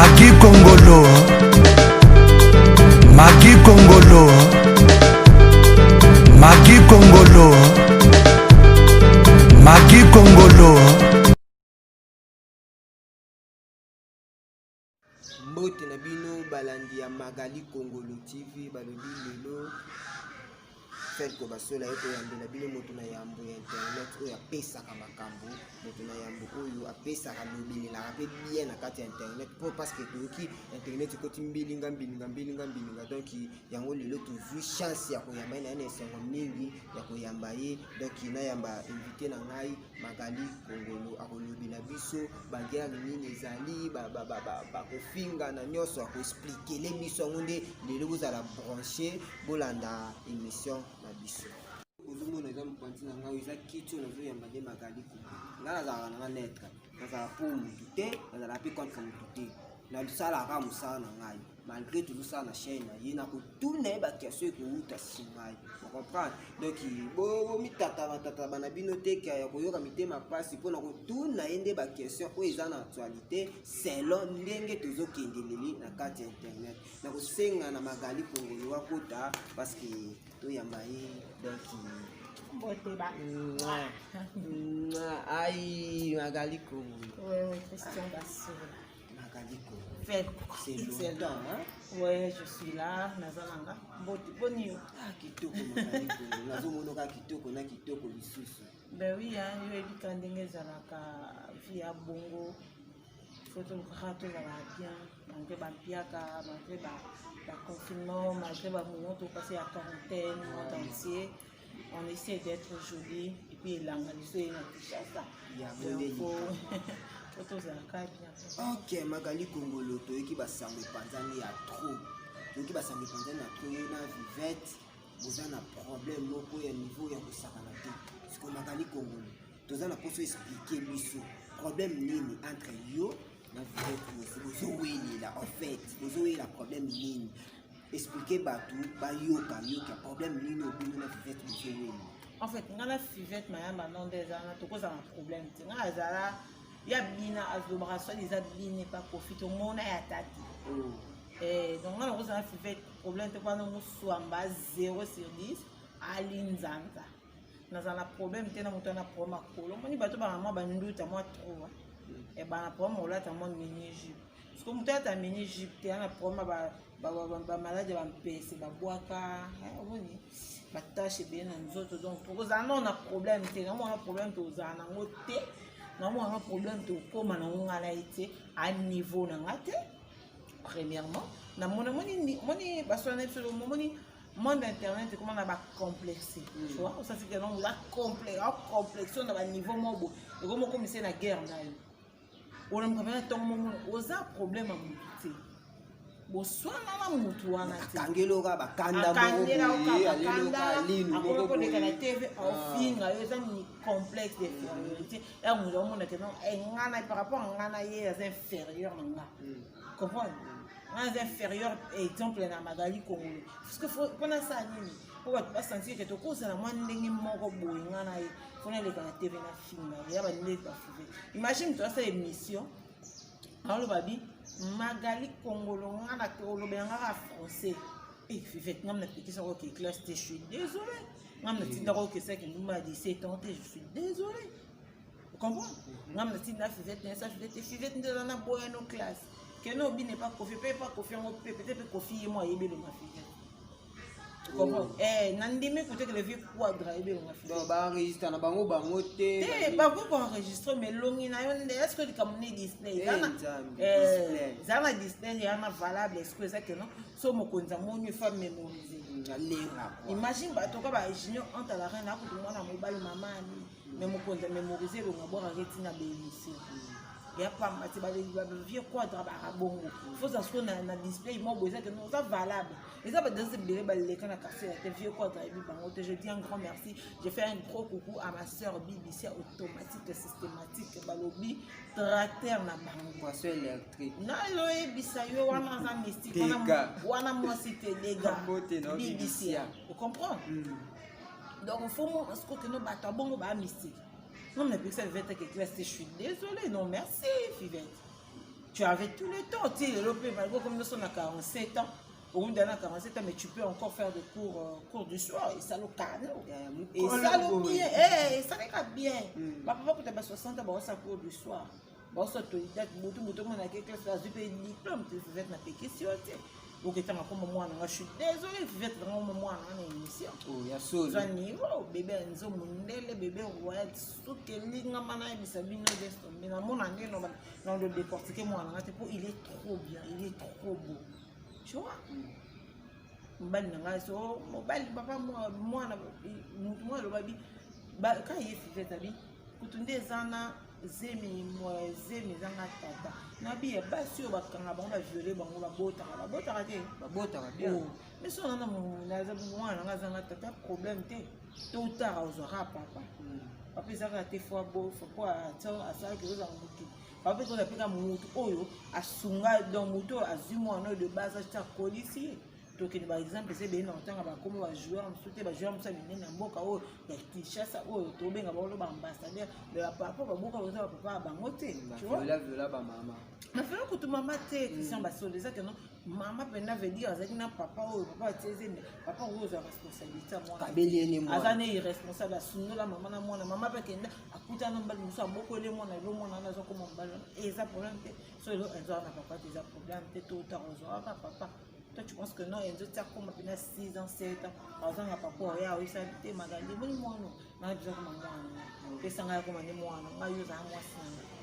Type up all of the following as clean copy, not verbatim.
Maki Kongolo, Maki Kongolo, Maki Kongolo, Maki Kongolo. Mbote na bino balandi ya Magali Kongolo TV balobi lelo fait ko basola eko yambela bino moto na yambo ya internet oyo apesaka makambo moto na yambo oyo apesaka lobini la rapide bien na kati ya internet pour parce que toki internet koti mbilinga donc yango lelo to vu chance ya koyamba na esengo mingi ya koyamba ye donc na yamba invité na ngai Magali Kongolo akolobi na biso baguerre nini ezali ba kofinga na nyoso ko expliquer les biso ngonde lelo vous ala brancher bolanda émission na biso ozomona eza mopanzi na ngai eza kiti oyo nazoyamba nde Magali Kongolo nga nazalaka na netre nazala po motu te nazala mpe contre motu te nasalaka mosala na ngai malgré tozosala na chaîne na ye na kotuna ye bakestion ekouta si ngai comprendre donc bomitataba na bino te ya koyoka mitema mpasi mpona kotuna ye nde bakestion oyo eza na actualité selon ndenge tozokendeleli na kati ya internet na kosenga na Magali Kongolo wakota parce que toyamba ye donc aïe Magali Kongolo. Oui, Christian Bassoula. Magali Kongolo. C'est longtemps, hein? Oui, je suis là. Nazalanga. Boni. Ah, kitoko Magali Kongolo. Nazomonoka kitoko na kitoko lisusu. Ben oui, hein, yo ebika ndenge ezalaka via bongo. Photo rato la bien, malgré bampiaka, malgré ba confinement, malgré ba moment où passer à quarantaine, monde entier. On essaie d'être joli et puis l'angalisé na Kinshasa. Ok, Magali Kongolo, toyoki basango panzani ya trop. Toyoki basango panzani ya trop na vivette, boza na problème moko ya niveau ya kosakana te. Parce que Magali Kongolo, toza na poso expliquer biso problème nini entre yo na vivette bozo weli la en fait, bozo weli la problème nini. Expliquer batou ba yoka problème nini obino na vivette bozo weli. En fait, on a vivette mayamba non des ana to cause un problème. Nga azala ya bina azobraso les abine pas profite au monde ya tati. Donc on a cause un vivette problème te pas no musuamba 0 sur 10 alinzanza. Nazala problème te na mutana problème akolo. Moni bato ba mama ba nduta moi trop. Et ba na problème ola ta mon mini jupe. Parce que mutata mini jupe te na problème ba malade ba mpese ba boaka. Oni batache bien nous autres donc pour ça on a problème c'est vraiment un problème que vous en avez normalement un problème de comment on a été à niveau na ngate premièrement na moni basone sur le monde internet comment on a complexé tu vois ça c'est que on a complexe on a niveau mobo et comme c'est la guerre là on a même ton moment aux a problème à monter boswana na mutu wana te kangeloka bakanda moko aleloka linu moko ko de kana TV au finga yo ni complexe d'infériorité et on mona que non ngana par rapport à ngana ye est inférieur nga comprendre ngana inférieur exemple na Magali Kongolo parce que faut pendant ça nini pour pas sentir que to cause na mandenge moko boy ngana ye faut na le kana TV na finga ya ba ndé ba fuvé imagine toi cette émission alors babi Magali Kongolo ngana ko lo benga français et fait ngam na petit ça OK classe je suis désolé ngam na tinda ko que c'est que nous m'a dit 7 ans je suis désolé vous comprenez ngam na tinda fait ça fait dans la boya no classe que no bi n'est pas confié on peut-être confier moi yebe le ma fille nandimi côté que le vieux quadra ebe le ma fille donc ba enregistrer na bango te ba ko enregistrer mais longi na yo est-ce que comme ne display zana display yana valable est-ce que ça que non so mo konza monyu femme mémoriser imagine ba to ka ba junior entre la reine na ko mwana mobali mamani mais mo konza mémoriser le ngabo retina be émission il y a pas mati ba vieux quadra ba bongo faut ça ce na display mo boza que non ça valable et ça va dans ce billet ba le kana casser la vieux quadra et bango je dis un grand merci je fais un gros coucou à ma sœur BBC automatique systématique balobi tracteur na bango poisson électrique na lo e bisayo wana za mystique wana moi c'était les gars BBC vous comprenez donc faut moi parce que no bato bongo ba mystique non mais puis ça veut dire que je suis désolé non merci Fivette tu avais tout le temps, tu sais, comme nous sommes à 47 ans, au bout d'un an 47 ans, mais tu peux encore faire des cours du soir, et ça le calme, et ça le bien, et ça le bien. Papa, quand tu as 60 ans, ça cours du soir. Bon, ça te dit, tu as quelque chose, tu as un diplôme, tu fais une question, tu sais. Donc, je suis désolé, je vais être vraiment moi dans l'émission. Oh, il y a ça. Ça niveau, bébé, Enzo Mundele, bébé, ouais, tout que l'ingénieur m'a dit, Sabino Desto, mais dans mon année, dans le décortiquer, moi, il est trop bien, il est trop beau. Tu vois? Papa, moi, le baby, quand il est fait, quand on est zemi zanga tata nabi ya basi oyo bakanga bango baviole bango babotaka te mais so nana mwana nga zanga tata problème te to utara ozwaka papa papa ezaka te fois bo po asalaki ozanga motu papa toza peka motu oyo asunga donc motu oyo azwi mwana oyo de base atia kolisi tokende par exemple ese beye na kotanga bakoma bajoueur mosusu te bajoueur mosusu ya minene ya mboka oyo ya kinshasa oyo tobenga bango baambassadeur de bapapa baboka oza bapapa ya bango te nafela kutu mama te christian basolo eza ke non mama mpena veut dire azalaki na papa oyo papa atieze me papa oyo ozwa responsabilité ya mwana aza ne irresponsable asundola mama na mwana mama mpe akenda akutana na mbali mosusu abokoele mwana elo mwana wana azokoma mbali wana eza problème te so elo ezwaka na papa te eza problème te to otaka ozwaka papa. Toi, tu penses que non, il y a d'autres comme 6 ans, 7 ans. Par exemple, papa, il y a aussi des magasins. Mais moi, non. Je n'ai pas comme moi. Et ça, il y a comme moi. Il y a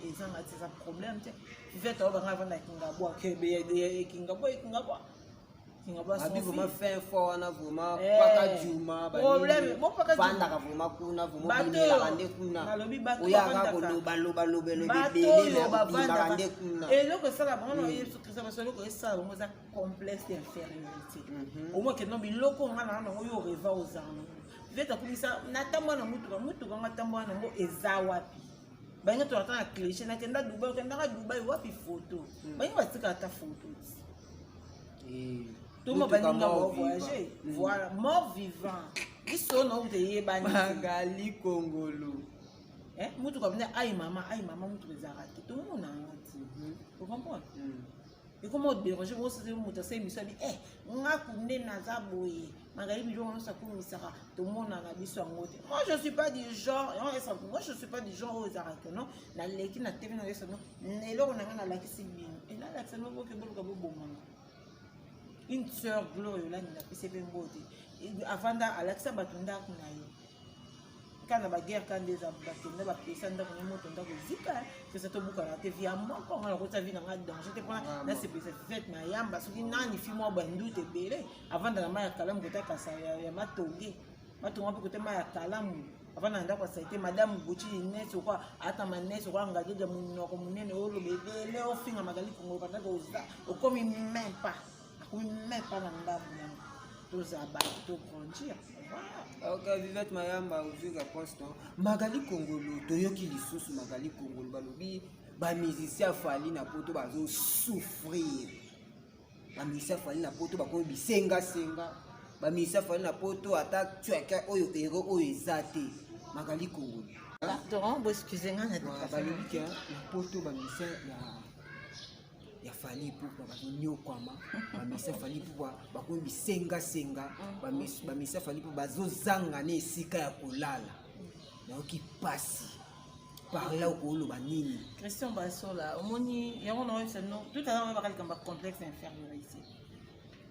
et ça, c'est un problème. Tu fais ton bagage avec Kingabo. Kingabo. Abi vraiment fait fort na vraiment paka juma ba problème bon paka juma banda ka vraiment kuna vraiment binela kande kuna oya ka lo belo bibele ba kande kuna et loko sala bango yesu kristo ba solo ko sala bango za complexe d'infériorité au moins que non biloko ngana na yo reva ozana veta kumisa na tambo na mutu nga tambo na ngo eza wapi banga to atana cliché na kenda Dubai wapi photo banga batika ta photo tout le monde va voyager. Voilà, mort vivant. Ils sont là où tu es Magali Congolo. Hein? Moutou comme aïe maman, moutou les arrêter. Tout le monde a un. Vous comprenez? Et comment te déranger? Moi, c'est moutou, c'est mis ça. On a coupé Nazaboye. Magali Bilon, on s'est coupé Sarah. Tout le monde a un avis sur un mot. Moi, je ne suis pas du genre. Moi, je ne suis pas du genre aux arrêter. Non, la l'équipe n'a pas vu ça. Non, mais là, on a la qui s'est bien. Et là, c'est nouveau que vous avez beau moment. Une sœur Gloria là n'a pas bien beauté avant d'Alexa Batunda kunayo quand la guerre quand des abattements ba pesa ndako ni moto ndako zika que ça to buka na te via moi quand on a vu dans danger te prendre là c'est fait na yamba soki nani fi mo bandu te belé avant de la maya kalamu kota kasa ya matonge matonga pe kota maya kalamu avant na ndako ça été madame Gucci neso kwa ata maneso kwa ngaje ja munoko munene olo bebe le ofinga magali kongo kata ko uza okomi même pas dans le tout ça tout grandir. Ok, Vivette Mayamba aujourd'hui réponse non. Magali Congolo, toyoki lisusu Magali Congolo balobi ba musicien fali na poto bazo souffrir. Ba musicien fali na poto bako bisenga ba musicien fali na poto ata tueka oyo ero oyo ezate Magali Congolo. Pardon, excusez-moi na balobi ke na poto ba musicien ya fali pour bakonyo kwama bamisa fali pour bakomi bisenga bamisa fali pour bazozanga na esika ya kolala naoki pasi par là okoloba nini Christian Basola omoni yango na oyo non tout à l'heure bakali kamba complexe infériorité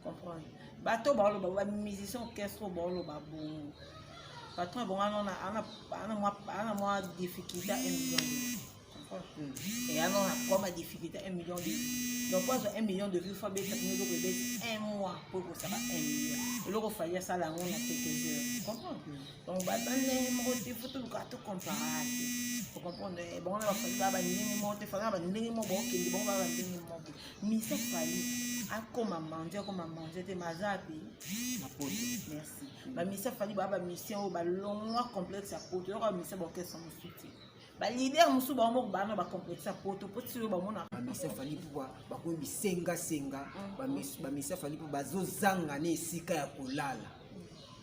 comprendre bato baloba ba musicien orchestre baloba bon patron bon ana moi difficulté à 1 million. Et alors, on a comme difficulté 1 million de vues. Donc, pas 1 million de vues, il faut bien un mois pour que ça va 1 million. Et là, il fallait ça là, on a quelques heures. Vous comprenez? Donc, il faut tout comparer. Vous comprenez? Bon, on a fallu avoir une monte, il fallait avoir une monte, il faut avoir une monte. Mais ça fallait, comme à manger, c'est ma zapi. Merci. Mais ça fallait avoir une mission, long, complexe à côté, il y aura une mission qui est sans soutien. Ba leader musu ba mo ba na ba complexe poto potilo ba mona ba misa fali pour ba ko bisenga ba misa fali pour bazozanga na esika ya kolala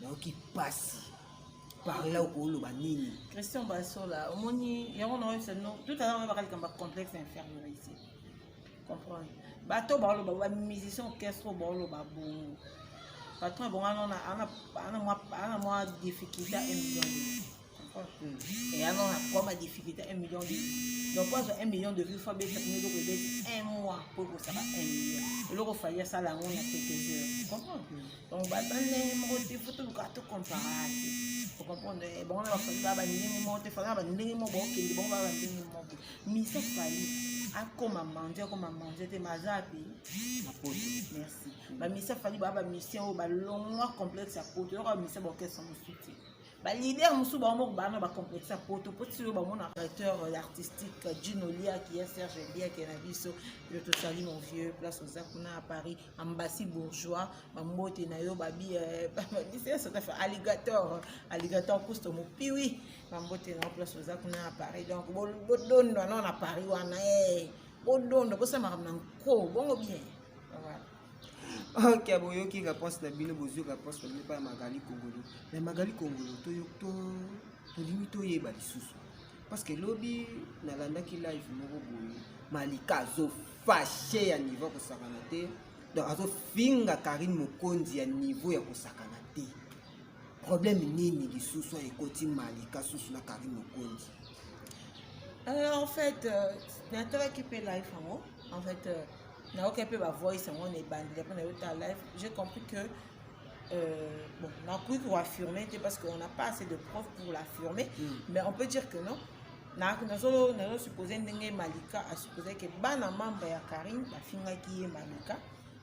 naoki pasi par là okoloba nini Christian Basola omoni yango na oyo non tout à l'heure on va parler comme complexe infériorité comprendre bato ba musicien orchestre bolo ba bongo patron bon ana moi difficulté 1 million et alors on a difficulté 1 million de donc pas 1 million de vues fois bête un mois pour que ça va 1 million et là il fallait ça là on a quelques heures comprendre donc ba les motifs photo tout comparer pour comprendre bon on va faire ba ndenge mo te faire ba ndenge mo bon ke bon ba ndenge mo mi ça fallait a comme manger te mazapi na poto merci ba mi ça fallait ba mission ba long complexe à poto ba mi ça ba orchestre mo soutien ba leader musu ba mo ba na ba complexe à poto poto ba mon directeur artistique Ginolia qui est Serge Bia qui est na biso je te salue mon vieux place aux Akuna à Paris ambassade bourgeois ba mbote na yo ba bi c'est ça fait alligator costume piwi ba mbote na place aux Akuna à Paris donc bodondo non à Paris wana bodondo ko ça ma na ko bongo bien voilà. Ok, boyo qui réponse na bino bozo réponse pas Magali Congolo. Mais Magali Congolo to limito yeba lisusu. Parce que lobby na landa ki live moko boyo. Malika zo fâché ya niveau ko sakana te. Donc azo finga Karine Mokonzi ya niveau ya ko sakana te. Problème nini lisusu e koti Malika susu na Karine Mokonzi. En fait, n'intérêt qui peut live en fait n'a aucun peu ma voice on est bandé live j'ai compris que bon on a cru qu'on affirmer parce qu'on n'a pas assez de preuves pour l'affirmer mais on peut dire que non nous supposé que Malika a supposé que bana membre ya Karine la finga qui est Malika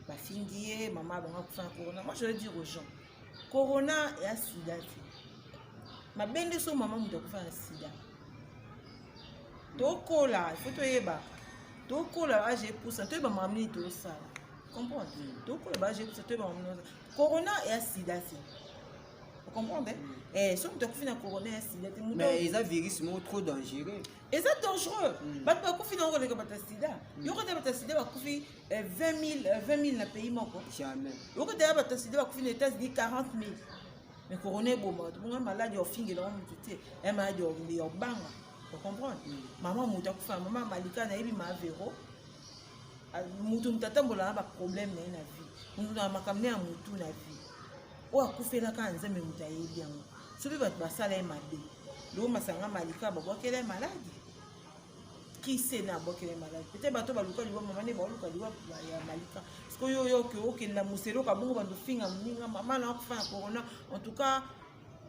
la fingi maman donc faire corona moi je veux dire aux gens corona et à sida ma bende so maman de faire sida toko là il faut te yeba donc là j'ai poussé toi ba mamni to ça comprendre donc là j'ai poussé toi ba mamni corona et sida vous comprenez et si on te confine corona et sida mais ils a virus trop dangereux et c'est dangereux ba ba confine on ko ba sida yo ko ba sida ba confine 20 000 na pays moko jamais yo ko ba sida ba confine États-Unis 40 000 mais corona est bon moi malade yo fingi là on muté et malade yo banga. Vous comprenez? Maman mouta kufa maman Malika na yebi ma véro. Mutu mtata mbola ba problème na vie. Mutu na makamne ya mutu na vie. O akufela ka nzembe muta yebi yango. Sobi ba basala e mabe. Lo masanga Malika ba bokele malade. Qui sait na bokele malade? Peut-être bato ba luka liwa maman ne ba luka liwa ya Malika. Parce que yo que la muselo ka bongo ba ndo finga mninga maman na kufa corona. En tout cas,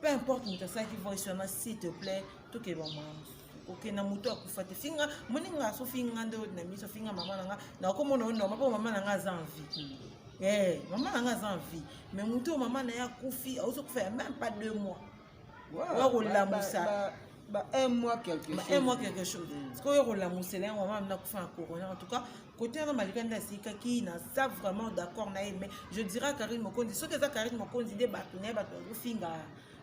peu importe muta ça qui va sur s'il te plaît, tout que bon maman. Ok na muto akufate finga moninga so finga ndo na miso finga mama nanga na ko mona no mama mama nanga za envie mama nanga za envie mais muto mama na ya kufi auso kufa même pas 2 mois wa la musa ba 1 mois quelque chose parce que yo la musa là mama na kufa corona en tout cas côté na Malika nda sika ki na ça vraiment d'accord na mais je dirais Karine Mokonzi ce que ça Karine Mokonzi de batune bato finga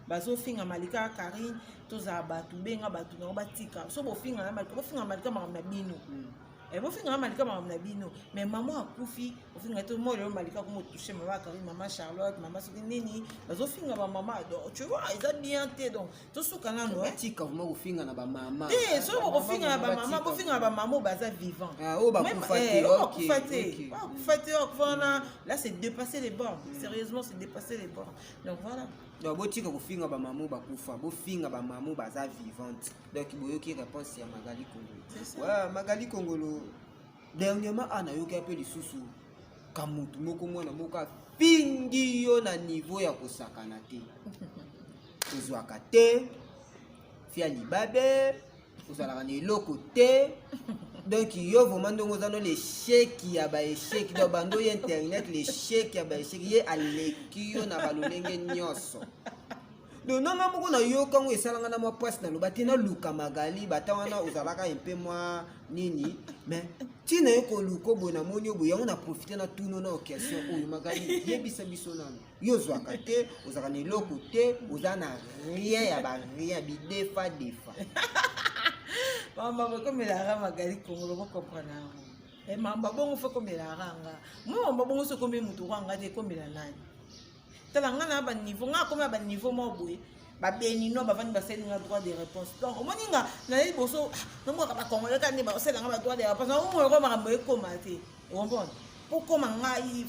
bazo finga Malika Karine toza batu benga batu na batika so bo finga na Malika na bino et bo finga na Malika na bino mais maman akufi bo finga to mo le Malika ko mo toucher maman Karine maman Charlotte maman soki nini bazo finga ba maman donc tu vois ils ont bien été donc to suka na no batika mo bo finga na ba maman so bo finga na ba maman bo finga na ba maman baza vivant o ba kufate ok là c'est dépasser les bornes sérieusement c'est dépasser les bornes donc voilà. Donc botika ko finga ba mamu ba kufa bo finga ba mamu baza vivante donc boyoki réponse ya Magali Congolo ouais Magali Congolo dernièrement ana yoki appel lisusu kamutu moko mwana moko fingi yo na niveau ya kosakana te ozwaka te fia libabe ozalaka na eloko te donc yo vraiment ndongo zano les chèques ya ba échec do bando internet les chèques ya ba échec ye aleki yo na balolenge nyoso donc nanga moko na yo kango esalanga na mwa place na loba te na luka Magali batawana ozalaka un peu moi nini mais tina yo ko luko bona moni obo yango na profiter na tuno na occasion oyo Magali yebisa biso nano yo zwaka te ozalaka na eloko te ozana rien ya ba rien bi defa Mama comme la Magali Congolo vous comprenez et mama bon fait comme la ranga moi mama bon so comme mutu ranga te comme la nani tala nga na ba niveau nga comme ba niveau mo boye babéninois bavandi basalinga droit de réponse donc omoninga nayebi boso nomwaka bacongolais kandi basalanga ba droit de réponse naomoko makambo ekoma te okomprendre pokoma ngai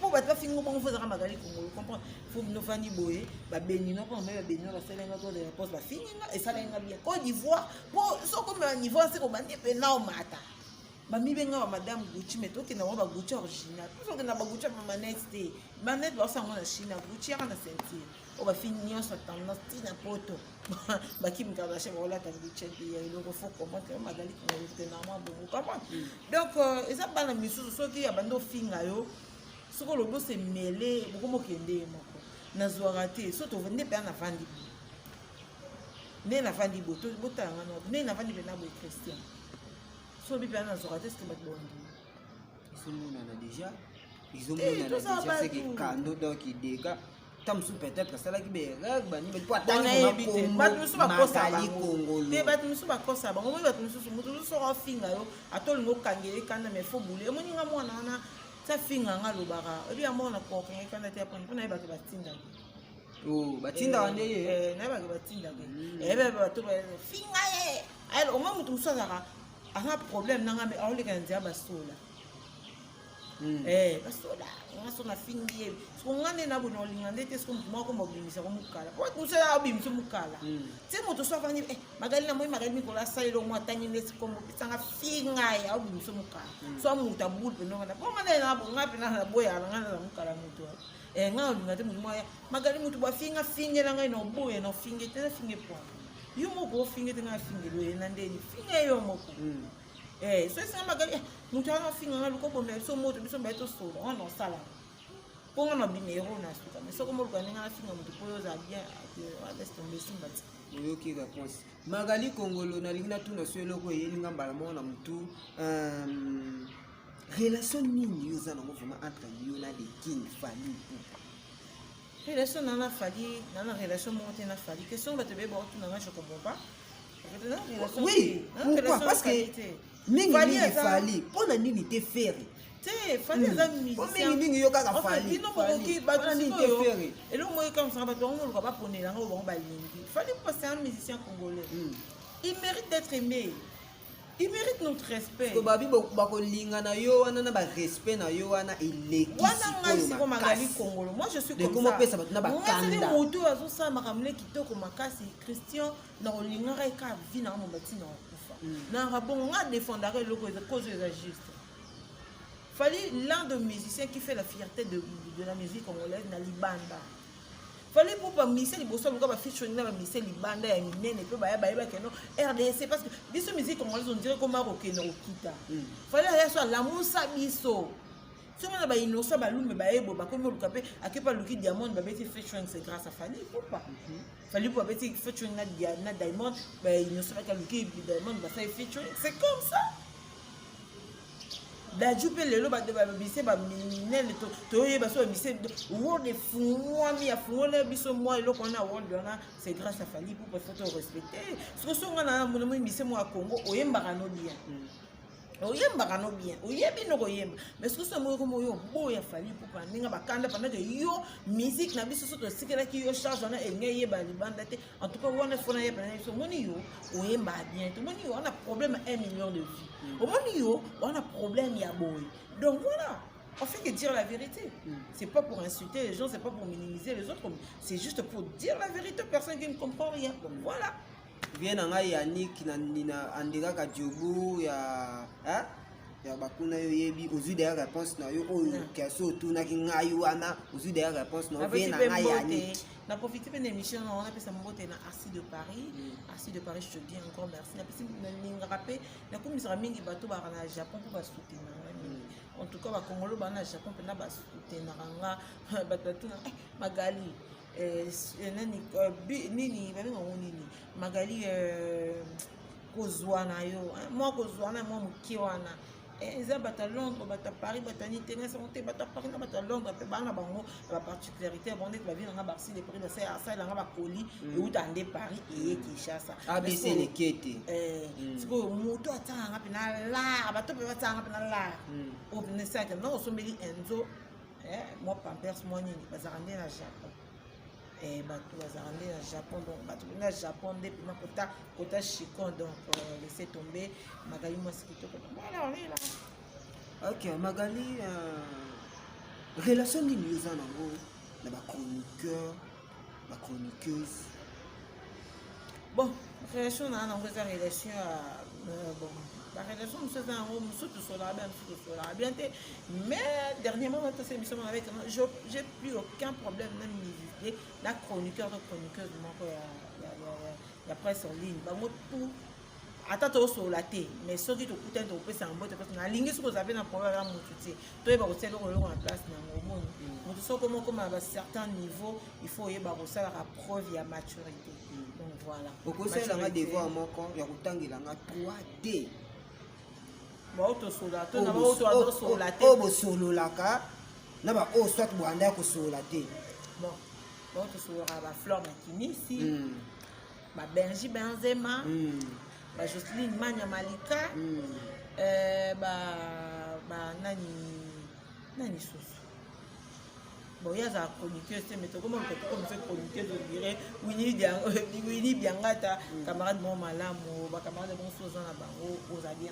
po bato bafingo bango fozaka magali kongolo comprendre fo nofandi boye babéninois mpo namai babéninois basalinga droit de réponse bafininga esalinga bien Côte d'Ivoire po sokomela niveau ase kobandi mpena omata bamibenga ba madame Gucci mais tokenda ngo ba Gucci original tokenda ba Gucci ba manette te manette basango na Chine Gucci yaka na ceinture o ba fini nyonso tendance tina poto Kim Kardashian baolata Gucci ya eloko fo comment magali kongolo te na mwa bongo comprendre donc eza bana misusu soki ya bando finga yo soko lobo se mêler boko mokende moko nazwaka te so to vende pe na vandi ne na vandi boto botanga no ne na vandi pe na bo Christian so bi pe na zwaka te ce que bat bondi ils ont déjà c'est que kando donc ideka tam sous peut-être que ça là qui be bani mais toi tant que bat musu bakosa Kongolo te bat musu bakosa bango mo bat musu mutu so finga yo atolingo kangele kana me fo bule mo ninga mwana wana sa finga nga lobaka ebi amona ko kangele kana te apona mpona yeba ke batinda oh batinda wande na yeba ke batinda ke ebe bato ba finga ye alors o mo mutu musu azaka ana problème nanga me aoleka nzia basola basola ngasona fingi so ngane na bono lingande te so mo ko mobimisa ko mukala po kusela abimisa mukala te moto so afani magali na moi magali ko la sailo mo tanyi nesi ko mo pisanga finga ya abimisa mukala so amuta bul pe no na po mane na bo ngapi na boya ngana na mukala moto nga lingate mo moya magali moto ba finga finge na ngai no boya no finge te finge po yo mo go finge te nga finge lo na ndeni finge yo moko so esa magali mutu ana finga nga luko bombe so moto biso mba to solo on en sala ponga na binero na suka mais soko mo lukani nga finga mutu poyo za bien laisse tomber simba oyoki réponse magali kongolo na lingina tuna so eloko yelinga mbala mona mutu relation nini yo za nango vraiment entre yo na de King Fally Ipupa relation nana Fally nana relation mo te na Fally question ba te be bo tu na je comprends pas oui pourquoi parce que mingi Fally pona nini te faire te Fally za musicien mingi yo kaka Fally bino bokoki bato nini te faire elo moyi comme ça bato ngo ko ba ponela ngo ba balingi Fally c'est un musicien congolais il mérite d'être aimé. Il mérite notre respect. Ko babi bako linga na yo wana na ba respect na yo wana eleki. Wana ngai siko magali Kongolo. Moi je suis comme ça. Comment pesa na ba kanda. Moi moto azo sa makamle kitoko makasi Christian na olinga ka ka vi na mo bati na kufa. Na rabon nga défendare loko de cause de juste. Fally l'un de musiciens qui fait la fierté de la musique congolaise na libanda. Fally Ipupa Michel Liboso ngo ba featuring na ba Michel Libanda ya minene pe ba ke no RDC parce que biso musique congolaise on dirait comme marocain no kita. Fally ya so la musa biso. Si on a ba innocent ba lume ba ebo ba comme luka pe akepa luki diamond ba beti featuring c'est grâce à Fally Ipupa. Fally Ipupa beti featuring na diamond ba innocent ba luki diamond ba fait featuring c'est comme ça. La jupe lelo ba de ba bise ba minene to yeba so bise world fuwa mi afuona biso moi eloko na world na c'est grâce à Fally Ipupa faut te respecter so so ngana mo bise mo a Congo oyemba no bien oyemba no bien oyebi no koyemba mais so so mo ko yo boya Fally Ipupa ninga bakanda pendant que yo musique na biso so to sikela ki yo charge na engeye ba libanda te en tout cas wana fona ye pendant so moni yo oyemba bien to moni yo on a problème 1 million de vues au moni on a problème ya boy donc voilà on fait que dire la vérité c'est pas pour insulter les gens c'est pas pour minimiser les autres c'est juste pour dire la vérité personne qui ne comprend rien donc voilà bien nga Yannick na nina andika ka jobu ya ya bakuna yo yebi ozu de réponse na yo oyo keso tuna ki ngai wana ozu de réponse na bien nga Yannick na profiter de l'émission on a pesa mbote na Arcis de Paris je te dis encore merci na pesa na ninga rapé na komisera mingi bato ba na Japon pour ba soutenir en tout cas ba Congolo ba na Japon pe na ba soutenir nga bato na magali nani nini nini magali kozwana yo moi kozwana moi mukiwana eza bata Londres bata Paris bata nitenga santé bata Paris na bata Londres pe bana bango ba particularité bonde ba vina nga Barcy les prix de ça ça nga ba colis et ou tande Paris et Kinshasa ABC les kete siko moto atanga pe na la bato pe batanga pe na la o ne ça que non sombeli enzo moi Pampers moi nini bazarande na Japon bato bazala nde na Japon, donc bato na Japon nde mpena kota chicon, donc laisser tomber Magali mwasi kitoko. Voilà, on est là. Ok, Magali, relation nini eza nango na bachroniqueur bachroniqueuse? Bon, relation na nango eza relation bon, la relation nous faisons en nous tout cela bien, mais dernièrement dans cette émission avec j'ai plus aucun problème même visiter la chroniqueuse il y a presse en ligne bah moi tout attends sur la télé mais ceux qui te coûtent un peu c'est en boîte parce que la ligne ce que vous avez un problème là mon tout toi il va aussi le en place dans le monde mais tout ça comme à un certain niveau il faut y avoir ça la preuve il y a maturité donc voilà au conseil là devoir mon corps il y a autant il a 3D bosololaka na baoyo soit boanda kosolola te baotosolola bafleur makinisi babenji benzema bajoseline manya malika nani susu bon il y a za chroniqueuse mais to comment comme fait chroniqueuse je dirais Winnie Biangata camarade mon malamu ba camarade bon soza na bango ozali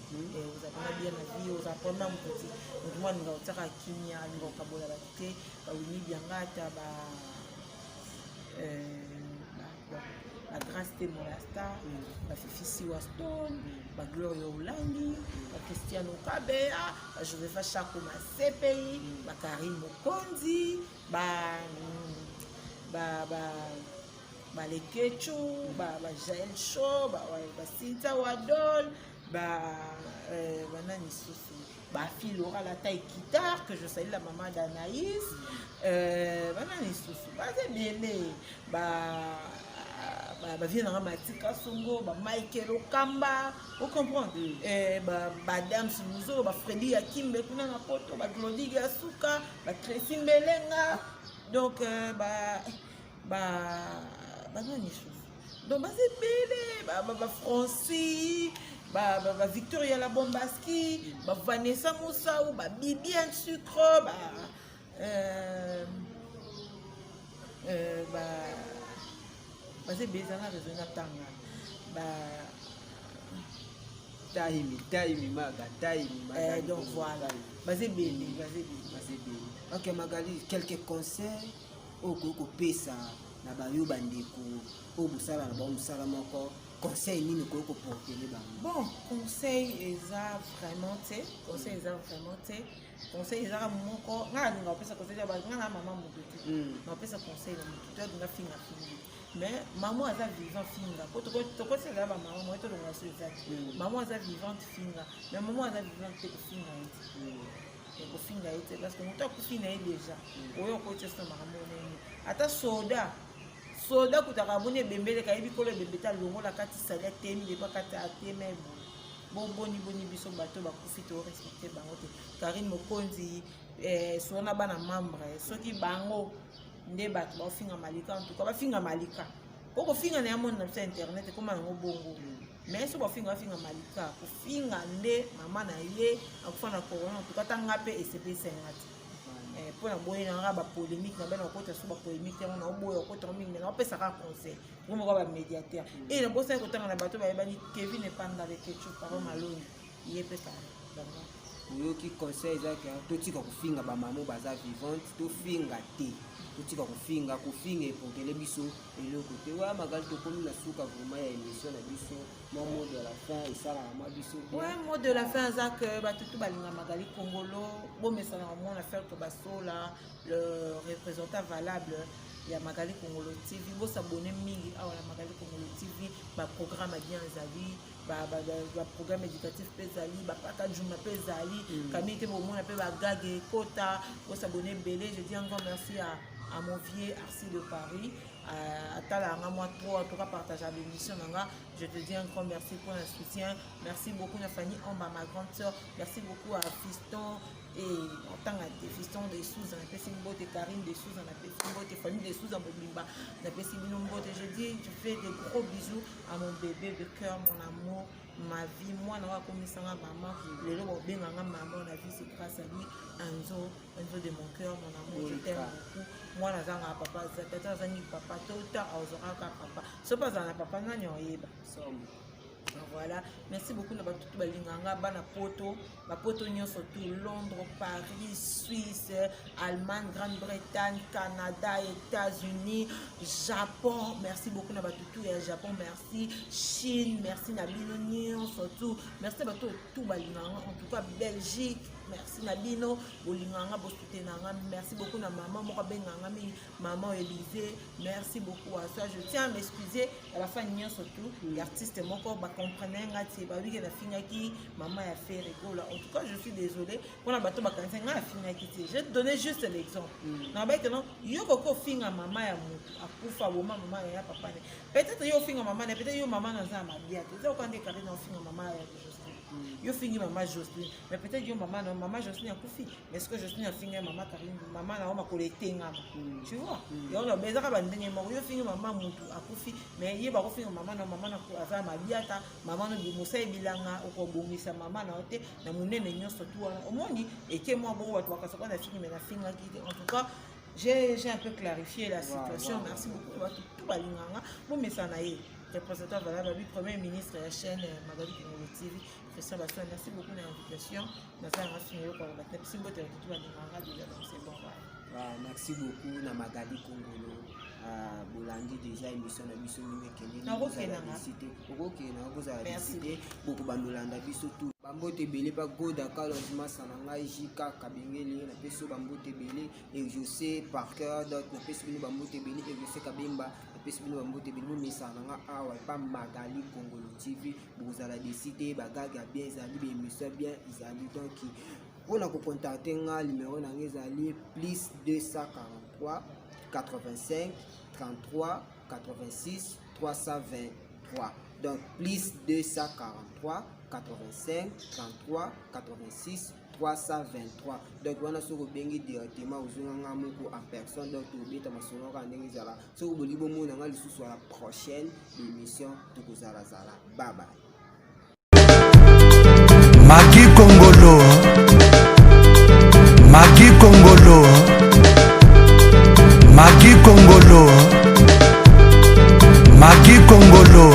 et vous avez bien la vie aux apprenants petit donc moi nous avons tiré kimia nous avons kabola baté Winnie Biangata la grâce de Molasta la Fifi Siwaston la Gloria Olandi la Christiano Kabea la Josepha Chako Masepeyi la Karim Mokonzi Lekechu Jael Show Sinta Wadol nani susu fille aura la taille guitare que je salue la maman d'Anaïs nani susu c'est bien vient dans Matika Songo Michael Okamba vous comprenez Madame Simuzo Freddy Akimbe kuna na poto Glody Gasuka Tracy Mbelenga donc nani susu donc c'est bien Francis Victoria la Bombaski, Vanessa Moussa ou Bibiane Sucre, c'est bizarre la raison tanga. Taïmi maga. Donc voilà. C'est bien. Ok Magali, quelques conseils au pesa na bayo bandeko au busala na ba musala moko. Conseil ni ko porter les bon conseil eza vraiment conseil eza moko nga nga pesa conseil ba nga na maman mo petit na pesa conseil na moto to nga finga mais maman aza vivant finga to ko c'est là ba maman mo to nga so exact maman aza vivante finga mais maman aza vivante ko finga ko finga ite parce que moto ko finga déjà oyo ko testa maman nini ata soda kutaka bone bembele kayibi kolo bembeta longola kati salia temi de bakata ateme boni biso bato bakufi to respecter bango te Karine Mokonzi sona bana membre soki bango nde bato bafinga malika en tout cas bafinga malika poko finga na yamona na internet koma ngo bongo mais so bafinga malika kufinga nde mama na ye akufana corona en tout cas tanga pe SCP 50 pour la boye na ba polémique na bana okota so ba polémique na oboye okota mingi na opesa ka conseil ngomo ba médiateur et na bosa ko tanga na bato ba bani Kevin Epanda avec quelque parole maloni yepe ka donc qui conseil za ka to tika kufinga ba mamo baza vivante to finga te to tika kufinga pour que les biso et le côté wa Magali to komi na suka vraiment ya émission na biso mon mot de la fin et ça la ma biso mot de la fin za que ba tutu balinga Magali Kongolo bon mais ça na mon affaire que basola le représentant valable ya Magali Kongolo TV bo s'abonner mingi à la Magali Kongolo TV ba programme bien ezali ba programme éducatif pezali ba patajuma pezali kamite bo mona pe ba gage kota bo s'abonner belé je dis encore merci à mon vieux Arcy de Paris à Talanga moi trop en tout cas partager l'émission je te dis encore merci pour le soutien merci beaucoup à Fanny Omba ma grande soeur merci beaucoup à Fiston et en tant que Fiston des sous on appelle Simbote Karine des sous on appelle Simbote famille des sous en Bobimba on appelle Simbote je dis je fais des gros bisous à mon bébé de cœur mon amour ma vie. Moi, je suis maman. Les gens ont bien maman. La vie, c'est grâce à lui. Anzo de mon cœur, mon amour, je t'aime beaucoup. Moi, je suis papa. Tata, je suis papa. Tout le temps, je suis papa. Ce n'est pas un papa, je suis papa. Voilà, merci beaucoup na batu balinganga bana poto nyonso tout Londres, Paris, Suisse, Allemagne, Grande-Bretagne, Canada, États-Unis, Japon. Merci beaucoup na batu tout et Japon, merci Chine, merci na bino nyonso tout. Merci batu tout balinganga en tout cas Belgique. Merci Nabino, Bolinganga, Bosutenanga, merci beaucoup na maman, Mora Benganga, maman Élysée, merci beaucoup à ça. Je tiens à m'excuser à la fin de surtout, l'artiste mon corps va comprendre c'est pas oui que la fille qui maman a fait rigolo. En tout cas, je suis désolée. Pour la bateau bakanse nga fille qui je te donner juste l'exemple. Na ba que non, yo koko finga maman ya mu akufa bo maman ya papa. Peut-être yo finga maman, peut-être yo maman na za mabia. Tu sais quand des cadets non finga maman ya yo fingi maman Jocelyne, mais peut-être yo maman non maman Jocelyne a kufi. Mais est-ce que Jocelyne a fingi maman Karine, maman na ma collecter ngam. Tu vois? Yo na bezaka ba ndenge mo yo fingi maman mutu a kufi, mais ye ba ko fingi maman na za mabia ta maman no bimusa bilanga okobongisa maman na ote na munene nyonso tout omoni eke moi bo watu wakasaka na fingi mais na finga ki en tout cas j'ai un peu clarifié la situation. Merci beaucoup à tout balinganga bon mais ça na ye représentant valable du premier ministre de la chaîne Magali Kongolo TV. Christian Basson, merci beaucoup de l'invitation. Merci beaucoup na Magali Kongolo. Bolandi déjà émission na biso mingi cité beaucoup bandolanda biso tout bambote belé pas goda kalosma sananga jika kabengeli na peso bambote belé et je sais par cœur d'autres na peso bino bambote belé et je sais kabemba na peso bino bambote belé mais sananga awa pas Magali Kongolo TV vous allez décider bagaga bien ezali be émission bien ezali donc on a contacter nga numéro na ezali plus 243 85 33 86 323 donc plus 243 85 33 86 323 donc on a sur bengi directement aux gens en personne donc tu beta masolo ka ndenge zala so boli bomo na ngali susu la prochaine émission de Kozala Zala bye bye. Magi Kongolo Magi Kongolo Magi Kongolo Magi Kongolo